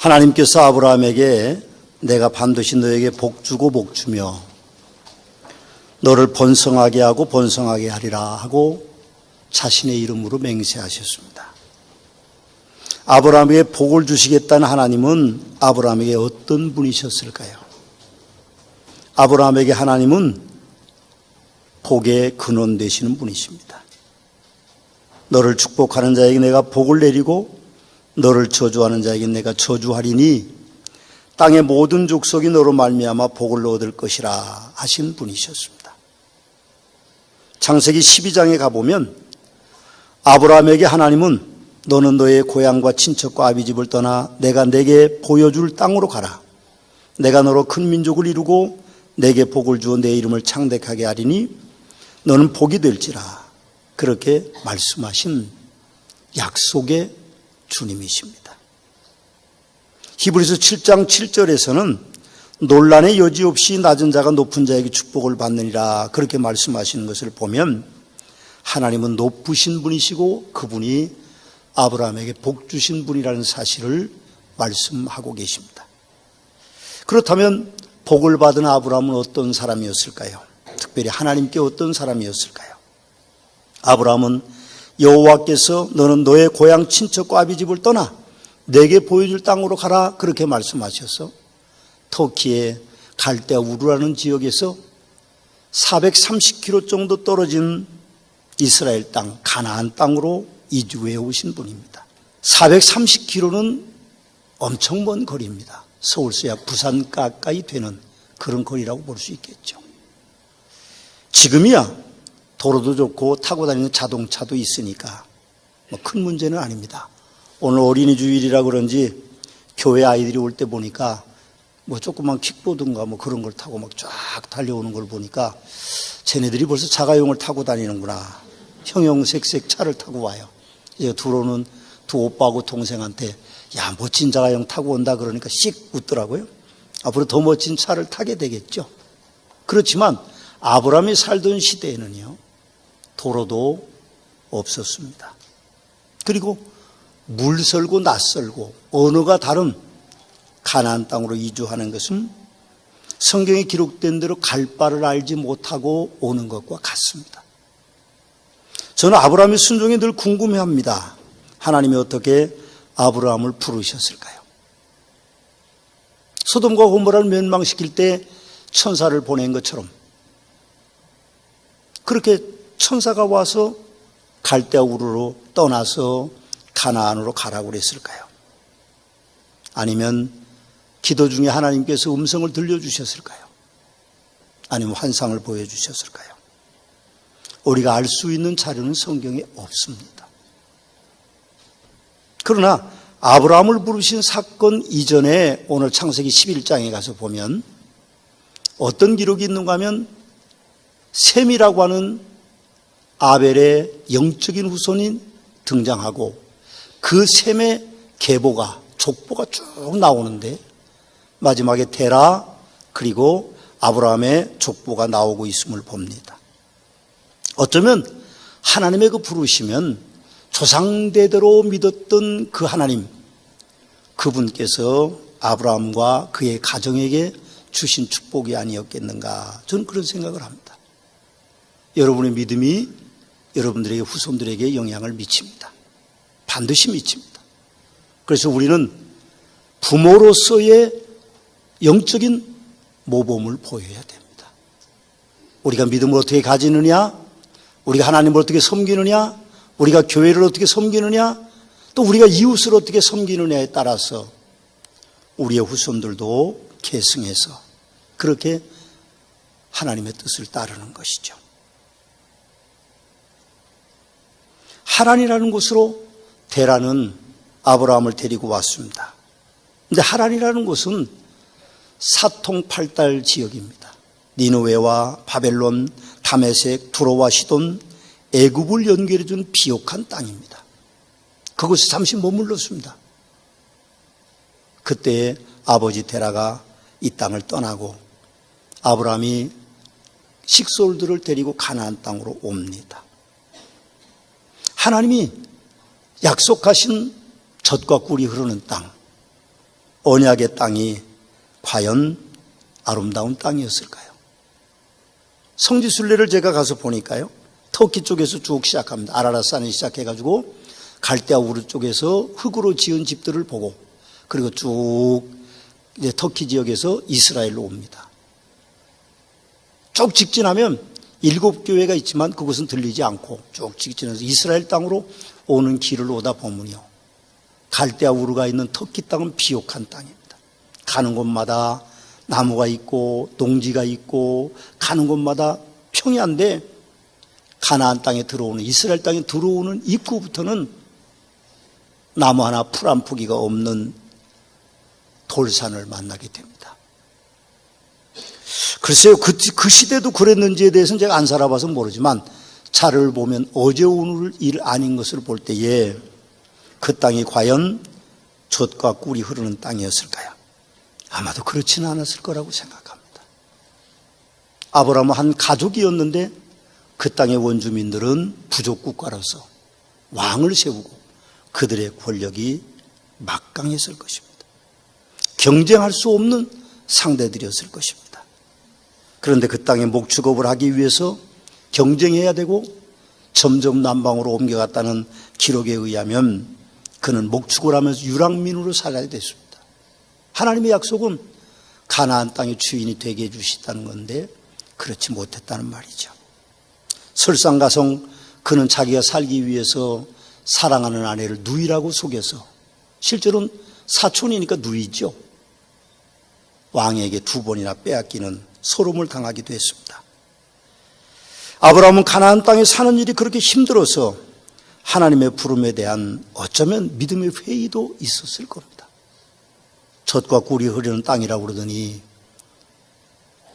하나님께서 아브라함에게 내가 반드시 너에게 복 주고 복 주며 너를 번성하게 하고 번성하게 하리라 하고 자신의 이름으로 맹세하셨습니다. 아브라함에게 복을 주시겠다는 하나님은 아브라함에게 어떤 분이셨을까요? 아브라함에게 하나님은 복의 근원 되시는 분이십니다. 너를 축복하는 자에게 내가 복을 내리고 너를 저주하는 자에게 내가 저주하리니 땅의 모든 족속이 너로 말미암아 복을 얻을 것이라 하신 분이셨습니다. 창세기 12장에 가보면 아브라함에게 하나님은 너는 너의 고향과 친척과 아비집을 떠나 내가 내게 보여줄 땅으로 가라. 내가 너로 큰 민족을 이루고 내게 복을 주어 내 이름을 창대하게 하리니 너는 복이 될지라. 그렇게 말씀하신 약속의 주님이십니다. 히브리서 7장 7절에서는 논란의 여지 없이 낮은 자가 높은 자에게 축복을 받느니라 그렇게 말씀하시는 것을 보면 하나님은 높으신 분이시고 그분이 아브라함에게 복 주신 분이라는 사실을 말씀하고 계십니다. 그렇다면 복을 받은 아브라함은 어떤 사람이었을까요? 특별히 하나님께 어떤 사람이었을까요? 아브라함은 여호와께서 너는 너의 고향 친척과 아비집을 떠나 내게 보여줄 땅으로 가라 그렇게 말씀하셔서 터키의 갈대아 우르라는 지역에서 430km 정도 떨어진 이스라엘 땅 가나안 땅으로 이주해 오신 분입니다. 430km는 엄청 먼 거리입니다. 서울서야 부산 가까이 되는 그런 거리라고 볼 수 있겠죠. 지금이야 도로도 좋고 타고 다니는 자동차도 있으니까 큰 문제는 아닙니다. 오늘 어린이 주일이라 그런지 교회 아이들이 올 때 보니까 조그만 킥보드인가 그런 걸 타고 쫙 달려오는 걸 보니까 쟤네들이 벌써 자가용을 타고 다니는구나. 형형색색 차를 타고 와요. 이제 들어오는 두 오빠하고 동생한테 야 멋진 자가용 타고 온다 그러니까 씩 웃더라고요. 앞으로 더 멋진 차를 타게 되겠죠. 그렇지만 아브라함이 살던 시대에는요 도로도 없었습니다. 그리고 물설고 낯설고 언어가 다른 가나안 땅으로 이주하는 것은 성경에 기록된 대로 갈 바를 알지 못하고 오는 것과 같습니다. 저는 아브라함의 순종에 늘 궁금해합니다. 하나님이 어떻게 아브라함을 부르셨을까요? 소돔과 고모라를 멸망시킬 때 천사를 보낸 것처럼 그렇게 천사가 와서 갈대아 우르로 떠나서 가나안으로 가라고 그랬을까요? 아니면 기도 중에 하나님께서 음성을 들려주셨을까요? 아니면 환상을 보여주셨을까요? 우리가 알 수 있는 자료는 성경에 없습니다. 그러나 아브라함을 부르신 사건 이전에 오늘 창세기 11장에 가서 보면 어떤 기록이 있는가 하면 셈이라고 하는 아벨의 영적인 후손이 등장하고 그 셈의 계보가 족보가 쭉 나오는데 마지막에 데라 그리고 아브라함의 족보가 나오고 있음을 봅니다. 어쩌면 하나님의 그 부르시면 조상대대로 믿었던 그 하나님 그분께서 아브라함과 그의 가정에게 주신 축복이 아니었겠는가 저는 그런 생각을 합니다. 여러분의 믿음이 여러분들에게 후손들에게 영향을 미칩니다. 반드시 미칩니다. 그래서 우리는 부모로서의 영적인 모범을 보여야 됩니다. 우리가 믿음을 어떻게 가지느냐, 우리가 하나님을 어떻게 섬기느냐, 우리가 교회를 어떻게 섬기느냐, 또 우리가 이웃을 어떻게 섬기느냐에 따라서 우리의 후손들도 계승해서 그렇게 하나님의 뜻을 따르는 것이죠. 하란이라는 곳으로 데라는 아브라함을 데리고 왔습니다. 그런데 하란이라는 곳은 사통팔달 지역입니다. 니느웨와 바벨론, 다메섹, 두로와 시돈, 애굽을 연결해 준 비옥한 땅입니다. 그곳에 잠시 머물렀습니다. 그때 아버지 데라가 이 땅을 떠나고 아브라함이 식솔들을 데리고 가나안 땅으로 옵니다. 하나님이 약속하신 젖과 꿀이 흐르는 땅, 언약의 땅이 과연 아름다운 땅이었을까요? 성지순례를 제가 가서 보니까요, 터키 쪽에서 쭉 시작합니다. 아라랏산에 시작해가지고 갈대아 우르 쪽에서 흙으로 지은 집들을 보고, 그리고 쭉 이제 터키 지역에서 이스라엘로 옵니다. 쭉 직진하면 7교회가 있지만 그곳은 들리지 않고 쭉 직진해서 이스라엘 땅으로 오는 길을 오다 보면요, 갈대아 우르가 있는 터키 땅은 비옥한 땅입니다. 가는 곳마다 나무가 있고 농지가 있고 가는 곳마다 평야인데, 가나안 땅에 들어오는, 이스라엘 땅에 들어오는 입구부터는 나무 하나 풀 한 포기가 없는 돌산을 만나게 됩니다. 글쎄요, 그 시대도 그랬는지에 대해서는 제가 안 살아봐서 모르지만, 차를 보면 어제 오늘 일 아닌 것을 볼 때에 그 땅이 과연 젖과 꿀이 흐르는 땅이었을까요? 아마도 그렇지는 않았을 거라고 생각합니다. 아브라함은 한 가족이었는데 그 땅의 원주민들은 부족 국가로서 왕을 세우고 그들의 권력이 막강했을 것입니다. 경쟁할 수 없는 상대들이었을 것입니다. 그런데 그 땅에 목축업을 하기 위해서 경쟁해야 되고 점점 남방으로 옮겨갔다는 기록에 의하면 그는 목축을 하면서 유랑민으로 살아야 됐습니다. 하나님의 약속은 가나안 땅의 주인이 되게 해주시다는 건데 그렇지 못했다는 말이죠. 설상가성, 그는 자기가 살기 위해서 사랑하는 아내를 누이라고 속여서, 실제로는 사촌이니까 누이죠, 왕에게 2번이나 빼앗기는 소름을 당하기도 했습니다. 아브라함은 가나안 땅에 사는 일이 그렇게 힘들어서 하나님의 부름에 대한 어쩌면 믿음의 회의도 있었을 겁니다. 젖과 꿀이 흐르는 땅이라고 그러더니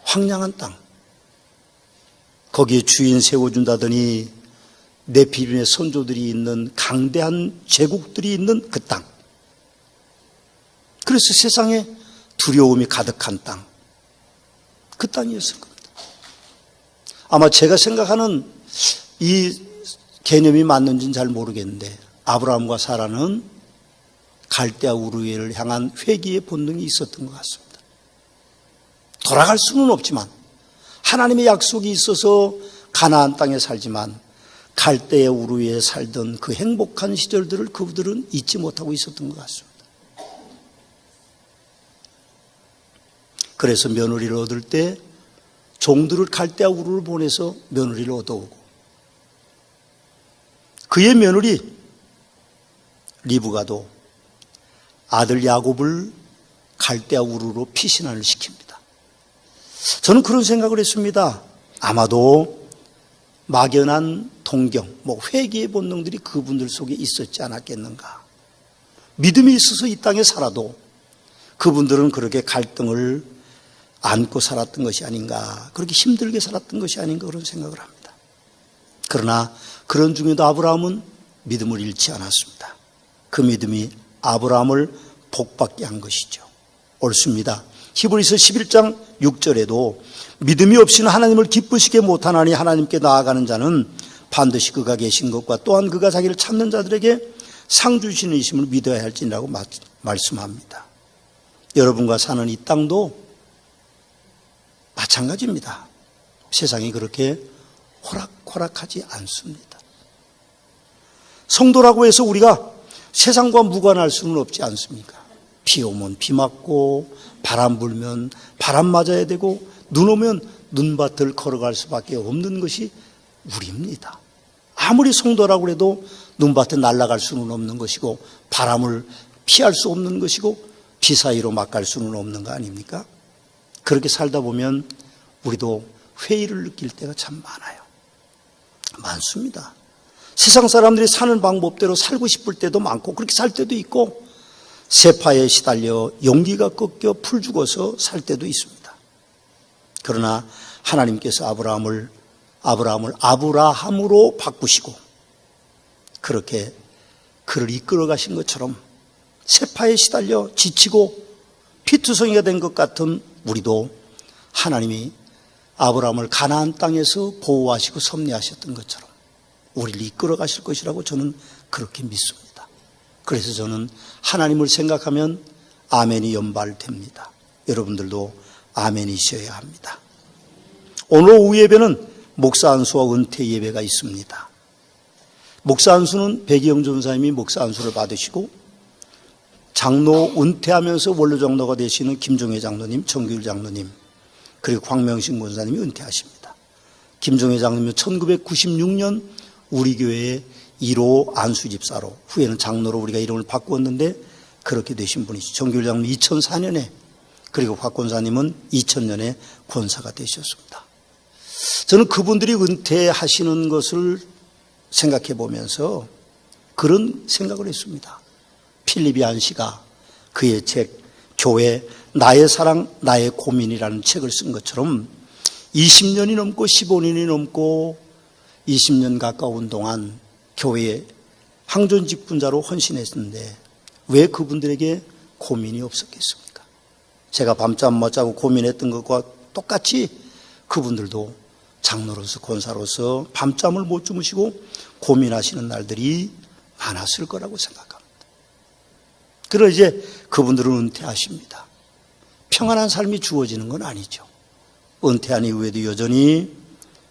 황량한 땅, 거기에 주인 세워준다더니 네피림의 선조들이 있는 강대한 제국들이 있는 그 땅, 그래서 세상에 두려움이 가득한 땅, 그 땅이었을 겁니다. 아마 제가 생각하는 이 개념이 맞는지는 잘 모르겠는데, 아브라함과 사라는 갈대아 우르를 향한 회개의 본능이 있었던 것 같습니다. 돌아갈 수는 없지만, 하나님의 약속이 있어서 가나안 땅에 살지만 갈대아 우르에 살던 그 행복한 시절들을 그들은 잊지 못하고 있었던 것 같습니다. 그래서 며느리를 얻을 때 종들을 갈대아 우르를 보내서 며느리를 얻어오고, 그의 며느리 리브가도 아들 야곱을 갈대아 우르로 피신을 시킵니다. 저는 그런 생각을 했습니다. 아마도 막연한 동경, 회개의 본능들이 그분들 속에 있었지 않았겠는가. 믿음이 있어서 이 땅에 살아도 그분들은 그렇게 갈등을 안고 살았던 것이 아닌가, 그렇게 힘들게 살았던 것이 아닌가, 그런 생각을 합니다. 그러나 그런 중에도 아브라함은 믿음을 잃지 않았습니다. 그 믿음이 아브라함을 복받게 한 것이죠. 옳습니다. 히브리서 11장 6절에도 믿음이 없이는 하나님을 기쁘시게 못하나니 하나님께 나아가는 자는 반드시 그가 계신 것과 또한 그가 자기를 찾는 자들에게 상 주시는 이심을 믿어야 할지라고 말씀합니다. 여러분과 사는 이 땅도 마찬가지입니다. 세상이 그렇게 호락호락하지 않습니다. 성도라고 해서 우리가 세상과 무관할 수는 없지 않습니까? 비 오면 비 맞고, 바람 불면 바람 맞아야 되고, 눈 오면 눈밭을 걸어갈 수밖에 없는 것이 우리입니다. 아무리 성도라고 해도 눈밭에 날아갈 수는 없는 것이고, 바람을 피할 수 없는 것이고, 비 사이로 막 갈 수는 없는 거 아닙니까? 그렇게 살다 보면 우리도 회의를 느낄 때가 참 많아요. 많습니다. 세상 사람들이 사는 방법대로 살고 싶을 때도 많고, 그렇게 살 때도 있고, 세파에 시달려 용기가 꺾여 풀 죽어서 살 때도 있습니다. 그러나 하나님께서 아브라함을 아브라함으로 바꾸시고 그렇게 그를 이끌어 가신 것처럼 세파에 시달려 지치고 피투성이가 된 것 같은 우리도 하나님이 아브라함을 가나안 땅에서 보호하시고 섭리하셨던 것처럼 우리를 이끌어 가실 것이라고 저는 그렇게 믿습니다. 그래서 저는 하나님을 생각하면 아멘이 연발됩니다. 여러분들도 아멘이셔야 합니다. 오늘 오후 예배는 목사 안수와 은퇴 예배가 있습니다. 목사 안수는 백이영 전사님이 목사 안수를 받으시고 장로 은퇴하면서 원로 장로가 되시는 김종회 장로님, 정규일 장로님, 그리고 광명식 권사님이 은퇴하십니다. 김종회 장로님은 1996년 우리 교회의 1호 안수집사로, 후에는 장로로 우리가 이름을 바꾸었는데 그렇게 되신 분이시죠. 정규일 장로님 2004년에, 그리고 곽 권사님은 2000년에 권사가 되셨습니다. 저는 그분들이 은퇴하시는 것을 생각해 보면서 그런 생각을 했습니다. 필립 얀 씨가 그의 책 교회 나의 사랑 나의 고민이라는 책을 쓴 것처럼 20년이 넘고 15년이 넘고 20년 가까운 동안 교회에 항존 직분자로 헌신했는데 왜 그분들에게 고민이 없었겠습니까? 제가 밤잠 못 자고 고민했던 것과 똑같이 그분들도 장로로서 권사로서 밤잠을 못 주무시고 고민하시는 날들이 많았을 거라고 생각합니다. 그러나 이제 그분들은 은퇴하십니다. 평안한 삶이 주어지는 건 아니죠. 은퇴한 이후에도 여전히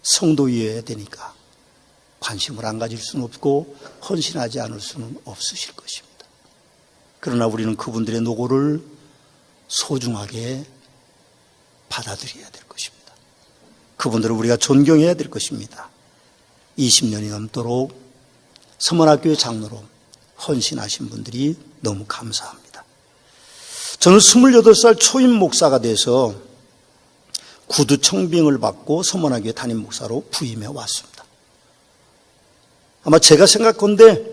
성도이어야 되니까 관심을 안 가질 수는 없고 헌신하지 않을 수는 없으실 것입니다. 그러나 우리는 그분들의 노고를 소중하게 받아들여야 될 것입니다. 그분들을 우리가 존경해야 될 것입니다. 20년이 넘도록 서문학교의 장로로 헌신하신 분들이 너무 감사합니다. 저는 28살 초임 목사가 돼서 구두 청빙을 받고 서문학교의 담임 목사로 부임해 왔습니다. 아마 제가 생각컨대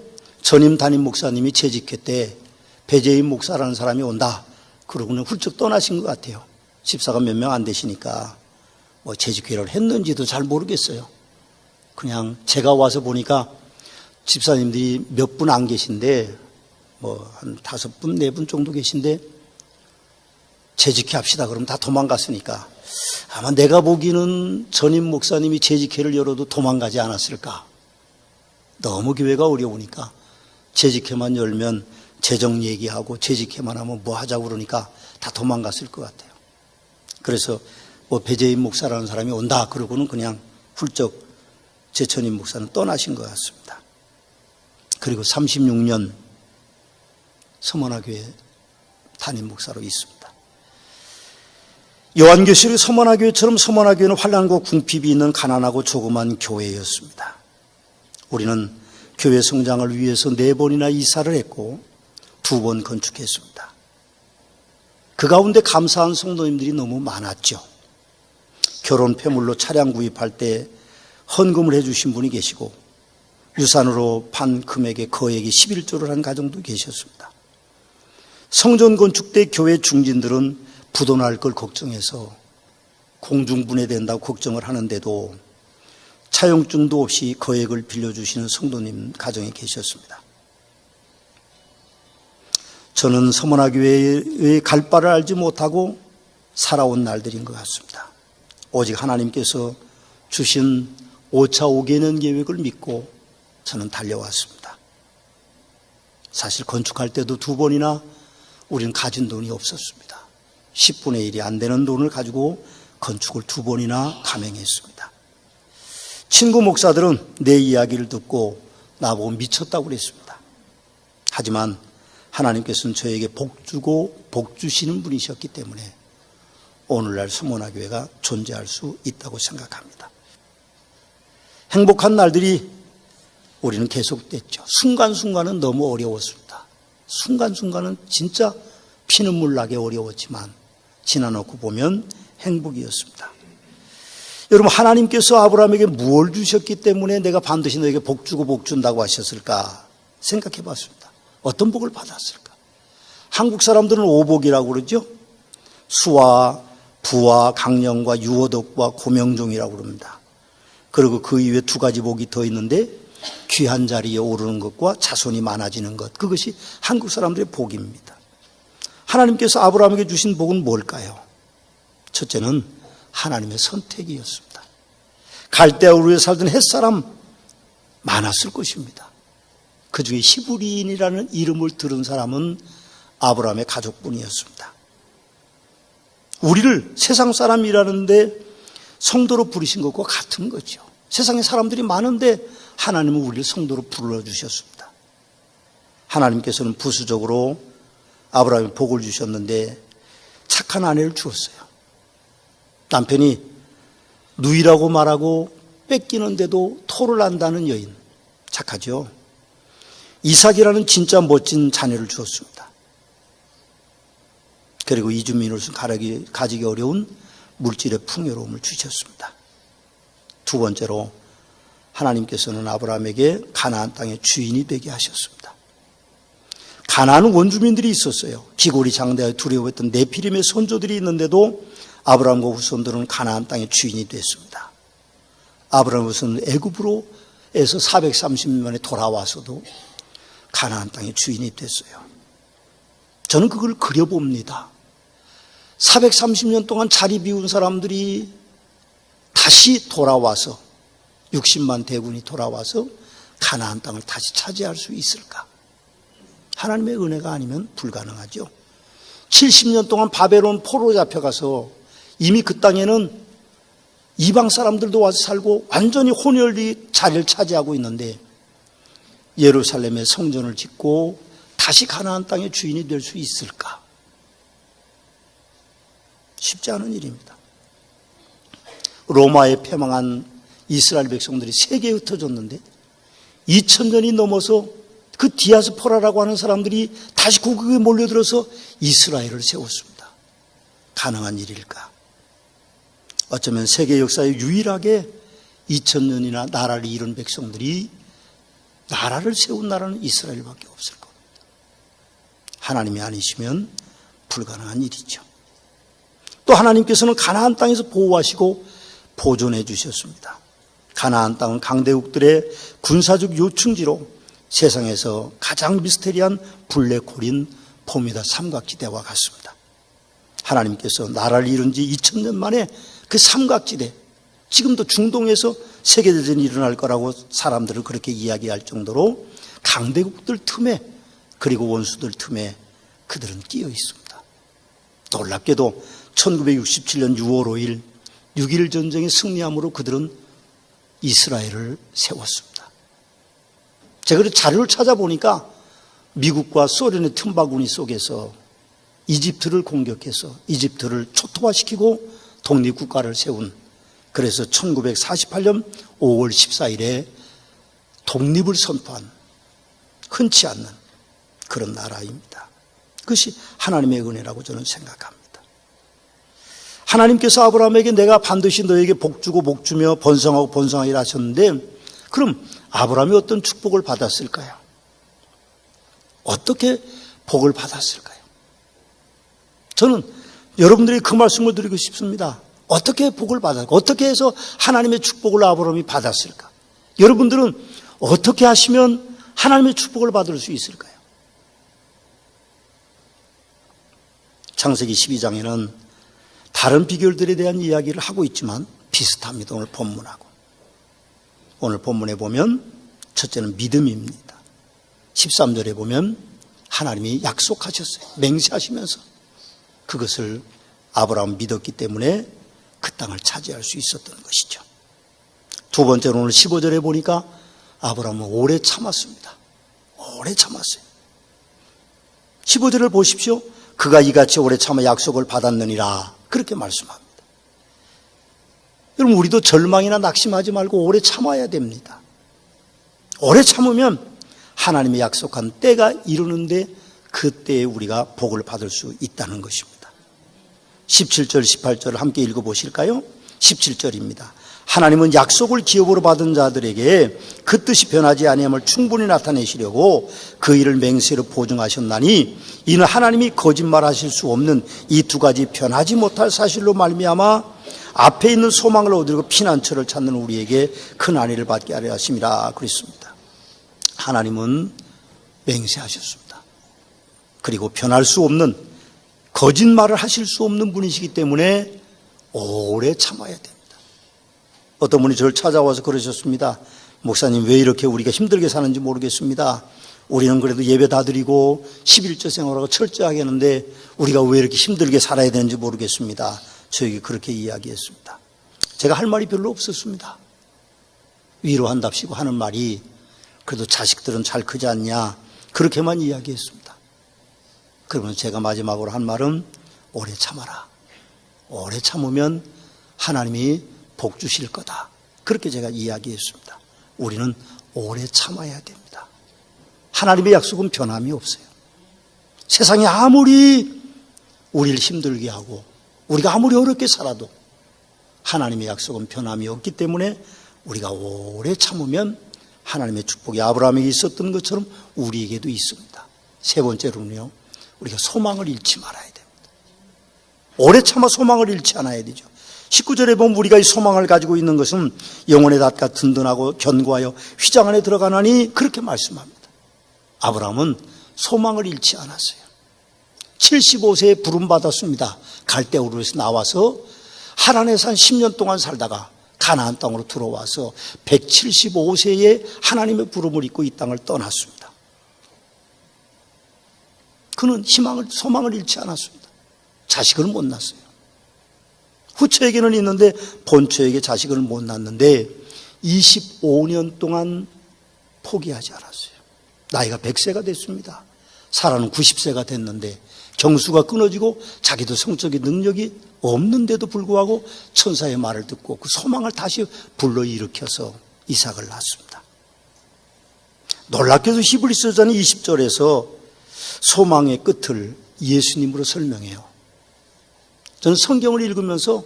전임 담임 목사님이 재직회 때 배재임 목사라는 사람이 온다 그러고는 훌쩍 떠나신 것 같아요. 집사가 몇 명 안 되시니까 뭐 재직회를 했는지도 잘 모르겠어요. 그냥 제가 와서 보니까 집사님들이 몇 분 안 계신데 뭐 한 5분, 4분 정도 계신데 재직회 합시다 그러면 다 도망갔으니까 아마 내가 보기에는 전임 목사님이 재직회를 열어도 도망가지 않았을까. 너무 교회가 어려우니까 재직회만 열면 재정 얘기하고 재직회만 하면 뭐 하자고 그러니까 다 도망갔을 것 같아요. 그래서 뭐 배재임 목사라는 사람이 온다 그러고는 그냥 훌쩍 제 전임 목사는 떠나신 것 같습니다. 그리고 36년 서문화교회 담임 목사로 있습니다. 요한교실의 서문화교회처럼 서문화교회는 환난과 궁핍이 있는 가난하고 조그만 교회였습니다. 우리는 교회 성장을 위해서 4번이나 이사를 했고 2번 건축했습니다. 그 가운데 감사한 성도님들이 너무 많았죠. 결혼 폐물로 차량 구입할 때 헌금을 해주신 분이 계시고 유산으로 판 금액의 거액이 11조를 한 가정도 계셨습니다. 성전 건축 때 교회 중진들은 부도날 걸 걱정해서 공중분해된다고 걱정을 하는데도 차용증도 없이 거액을 빌려주시는 성도님 가정에 계셨습니다. 저는 서문화교회의 갈 바를 알지 못하고 살아온 날들인 것 같습니다. 오직 하나님께서 주신 5차 5개년 계획을 믿고 저는 달려왔습니다. 사실 건축할 때도 2번이나 우리는 가진 돈이 없었습니다. 10분의 1이 안 되는 돈을 가지고 건축을 2번이나 감행했습니다. 친구 목사들은 내 이야기를 듣고 나보고 미쳤다고 그랬습니다. 하지만 하나님께서는 저에게 복 주고 복 주시는 분이셨기 때문에 오늘날 서문화교회가 존재할 수 있다고 생각합니다. 행복한 날들이 우리는 계속됐죠. 순간순간은 너무 어려웠습니다. 순간순간은 진짜 피눈물 나게 어려웠지만 지나놓고 보면 행복이었습니다. 여러분, 하나님께서 아브라함에게 무엇을 주셨기 때문에 내가 반드시 너에게 복 주고 복 준다고 하셨을까 생각해 봤습니다. 어떤 복을 받았을까? 한국 사람들은 오복이라고 그러죠. 수와 부와 강령과 유호덕과 고명종이라고 그럽니다. 그리고 그 이후에 2가지 복이 더 있는데 귀한 자리에 오르는 것과 자손이 많아지는 것, 그것이 한국 사람들의 복입니다. 하나님께서 아브라함에게 주신 복은 뭘까요? 첫째는 하나님의 선택이었습니다. 갈대아 우르에 살던 햇사람 많았을 것입니다. 그 중에 히브리인이라는 이름을 들은 사람은 아브라함의 가족뿐이었습니다. 우리를 세상 사람이라는데 성도로 부르신 것과 같은 거죠. 세상에 사람들이 많은데 하나님은 우리를 성도로 불러주셨습니다. 하나님께서는 부수적으로 아브라함에 복을 주셨는데 착한 아내를 주었어요. 남편이 누이라고 말하고 뺏기는데도 토를 한다는 여인, 착하죠. 이삭이라는 진짜 멋진 자녀를 주었습니다. 그리고 이주민으로서 가지기 어려운 물질의 풍요로움을 주셨습니다. 두 번째로 하나님께서는 아브라함에게 가나안 땅의 주인이 되게 하셨습니다. 가나안은 원주민들이 있었어요. 기골이 장대하여 두려워했던 네피림의 선조들이 있는데도 아브라함과 후손들은 가나안 땅의 주인이 됐습니다. 아브라함 후손은 애굽으로에서 430년 만에 돌아와서도 가나안 땅의 주인이 됐어요. 저는 그걸 그려봅니다. 430년 동안 자리 비운 사람들이 다시 돌아와서 60만 대군이 돌아와서 가나안 땅을 다시 차지할 수 있을까? 하나님의 은혜가 아니면 불가능하죠. 70년 동안 바벨론 포로 잡혀가서 이미 그 땅에는 이방 사람들도 와서 살고 완전히 혼혈이 자리를 차지하고 있는데 예루살렘에 성전을 짓고 다시 가나안 땅의 주인이 될 수 있을까? 쉽지 않은 일입니다. 로마에 패망한 이스라엘 백성들이 세계에 흩어졌는데 2000년이 넘어서 그 디아스포라라고 하는 사람들이 다시 고국에 몰려들어서 이스라엘을 세웠습니다. 가능한 일일까? 어쩌면 세계 역사에 유일하게 2000년이나 나라를 이룬 백성들이 나라를 세운 나라는 이스라엘밖에 없을 겁니다. 하나님이 아니시면 불가능한 일이죠. 또 하나님께서는 가나안 땅에서 보호하시고 보존해 주셨습니다. 가나안 땅은 강대국들의 군사적 요충지로 세상에서 가장 미스테리한 블랙홀인 포미다 삼각지대와 같습니다. 하나님께서 나라를 이룬 지 2000년 만에 그 삼각지대, 지금도 중동에서 세계대전이 일어날 거라고 사람들을 그렇게 이야기할 정도로 강대국들 틈에 그리고 원수들 틈에 그들은 끼어 있습니다. 놀랍게도 1967년 6월 5일 6.1 전쟁에 승리함으로 그들은 이스라엘을 세웠습니다. 제가 자료를 찾아보니까 미국과 소련의 틈바구니 속에서 이집트를 공격해서 이집트를 초토화시키고 독립국가를 세운, 그래서 1948년 5월 14일에 독립을 선포한 흔치 않는 그런 나라입니다. 그것이 하나님의 은혜라고 저는 생각합니다. 하나님께서 아브라함에게 내가 반드시 너에게 복 주고 복 주며 번성하고 번성하리라 하셨는데, 그럼 아브라함이 어떤 축복을 받았을까요? 어떻게 복을 받았을까요? 저는 여러분들이 그 말씀을 드리고 싶습니다. 어떻게 복을 받았을까? 어떻게 해서 하나님의 축복을 아브라함이 받았을까? 여러분들은 어떻게 하시면 하나님의 축복을 받을 수 있을까요? 창세기 12장에는 다른 비결들에 대한 이야기를 하고 있지만 비슷합니다. 오늘 본문하고. 오늘 본문에 보면 첫째는 믿음입니다. 13절에 보면 하나님이 약속하셨어요. 맹세하시면서 그것을 아브라함은 믿었기 때문에 그 땅을 차지할 수 있었던 것이죠. 두 번째로 오늘 15절에 보니까 아브라함은 오래 참았습니다. 오래 참았어요. 15절을 보십시오. 그가 이같이 오래 참아 약속을 받았느니라, 그렇게 말씀합니다. 여러분, 우리도 절망이나 낙심하지 말고 오래 참아야 됩니다. 오래 참으면 하나님의 약속한 때가 이루는데 그 때에 우리가 복을 받을 수 있다는 것입니다. 17절, 18절을 함께 읽어보실까요? 17절입니다. 하나님은 약속을 기업으로 받은 자들에게 그 뜻이 변하지 아니함을 충분히 나타내시려고 그 일을 맹세로 보증하셨나니, 이는 하나님이 거짓말하실 수 없는 이 두 가지 변하지 못할 사실로 말미암아 앞에 있는 소망을 얻으려고 피난처를 찾는 우리에게 큰 안위를 받게 하려 하심이라 그랬습니다. 하나님은 맹세하셨습니다. 그리고 변할 수 없는, 거짓말을 하실 수 없는 분이시기 때문에 오래 참아야 됩니다. 어떤 분이 저를 찾아와서 그러셨습니다. 목사님, 왜 이렇게 우리가 힘들게 사는지 모르겠습니다. 우리는 그래도 예배 다 드리고 11조 생활하고 철저하게 하는데 우리가 왜 이렇게 힘들게 살아야 되는지 모르겠습니다. 저에게 그렇게 이야기했습니다. 제가 할 말이 별로 없었습니다. 위로한답시고 하는 말이 그래도 자식들은 잘 크지 않냐 그렇게만 이야기했습니다. 그러면 제가 마지막으로 한 말은 오래 참아라. 오래 참으면 하나님이 복 주실 거다. 그렇게 제가 이야기했습니다. 우리는 오래 참아야 됩니다. 하나님의 약속은 변함이 없어요. 세상이 아무리 우리를 힘들게 하고 우리가 아무리 어렵게 살아도 하나님의 약속은 변함이 없기 때문에 우리가 오래 참으면 하나님의 축복이 아브라함에게 있었던 것처럼 우리에게도 있습니다. 세 번째로는요, 우리가 소망을 잃지 말아야 됩니다. 오래 참아 소망을 잃지 않아야 되죠. 19절에 보면 우리가 이 소망을 가지고 있는 것은 영혼의 닷과 든든하고 견고하여 휘장 안에 들어가나니 그렇게 말씀합니다. 아브라함은 소망을 잃지 않았어요. 75세에 부름받았습니다. 갈대우르에서 나와서 하란에서 한 10년 동안 살다가 가나안 땅으로 들어와서 175세에 하나님의 부름을 입고 이 땅을 떠났습니다. 그는 소망을 잃지 않았습니다. 자식을 못 낳았어요. 후처에게는 있는데 본처에게 자식을 못 낳았는데 25년 동안 포기하지 않았어요. 나이가 100세가 됐습니다. 사라는 90세가 됐는데 경수가 끊어지고 자기도 성적인 능력이 없는데도 불구하고 천사의 말을 듣고 그 소망을 다시 불러일으켜서 이삭을 낳았습니다. 놀랍게도 히브리서전 20절에서 소망의 끝을 예수님으로 설명해요. 저는 성경을 읽으면서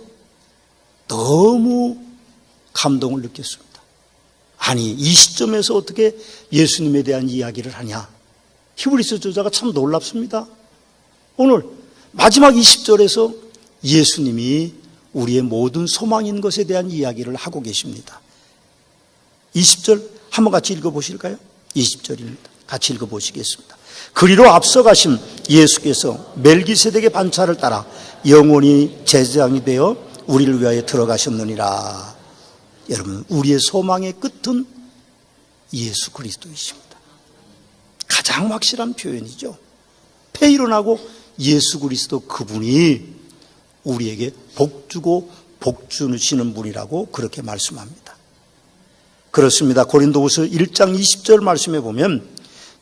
너무 감동을 느꼈습니다. 아니, 이 시점에서 어떻게 예수님에 대한 이야기를 하냐. 히브리서 저자가 참 놀랍습니다. 오늘 마지막 20절에서 예수님이 우리의 모든 소망인 것에 대한 이야기를 하고 계십니다. 20절 한번 같이 읽어보실까요? 20절입니다. 같이 읽어보시겠습니다. 그리로 앞서가신 예수께서 멜기세덱의 반차를 따라 영원히 제사장이 되어 우리를 위하여 들어가셨느니라. 여러분, 우리의 소망의 끝은 예수 그리스도이십니다. 가장 확실한 표현이죠. 폐일어나고 예수 그리스도 그분이 우리에게 복 주고 복 주시는 분이라고 그렇게 말씀합니다. 그렇습니다. 고린도후서 1장 20절 말씀에 보면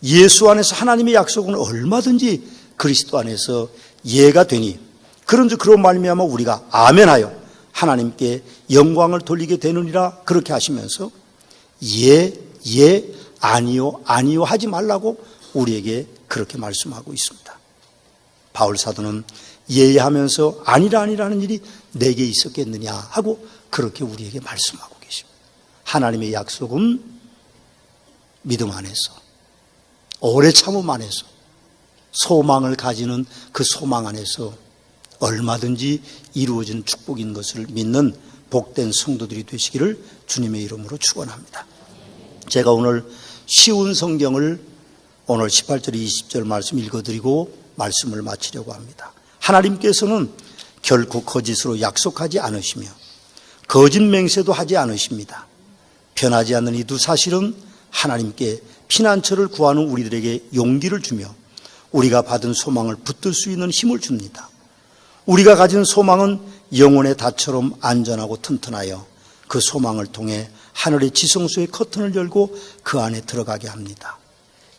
예수 안에서 하나님의 약속은 얼마든지 그리스도 안에서 예가 되니 그런즉 그런 말미암아 우리가 아멘하여 하나님께 영광을 돌리게 되느니라 그렇게 하시면서 아니요 하지 말라고 우리에게 그렇게 말씀하고 있습니다. 바울 사도는 예하면서 아니라는 일이 내게 있었겠느냐 하고 그렇게 우리에게 말씀하고 계십니다. 하나님의 약속은 믿음 안에서 오래 참음 안에서 소망을 가지는 그 소망 안에서 얼마든지 이루어지는 축복인 것을 믿는 복된 성도들이 되시기를 주님의 이름으로 축원합니다. 제가 오늘 쉬운 성경을 오늘 18절 20절 말씀 읽어드리고 말씀을 마치려고 합니다. 하나님께서는 결코 거짓으로 약속하지 않으시며 거짓 맹세도 하지 않으십니다. 변하지 않는 이 두 사실은 하나님께 피난처를 구하는 우리들에게 용기를 주며 우리가 받은 소망을 붙들 수 있는 힘을 줍니다. 우리가 가진 소망은 영혼의 닷처럼 안전하고 튼튼하여 그 소망을 통해 하늘의 지성소의 커튼을 열고 그 안에 들어가게 합니다.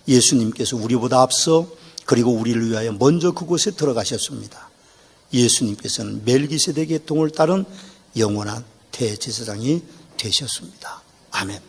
예수님께서 우리보다 앞서 그리고 우리를 위하여 먼저 그곳에 들어가셨습니다. 예수님께서는 멜기세덱의 통을 따른 영원한 대제사장이 되셨습니다. 아멘.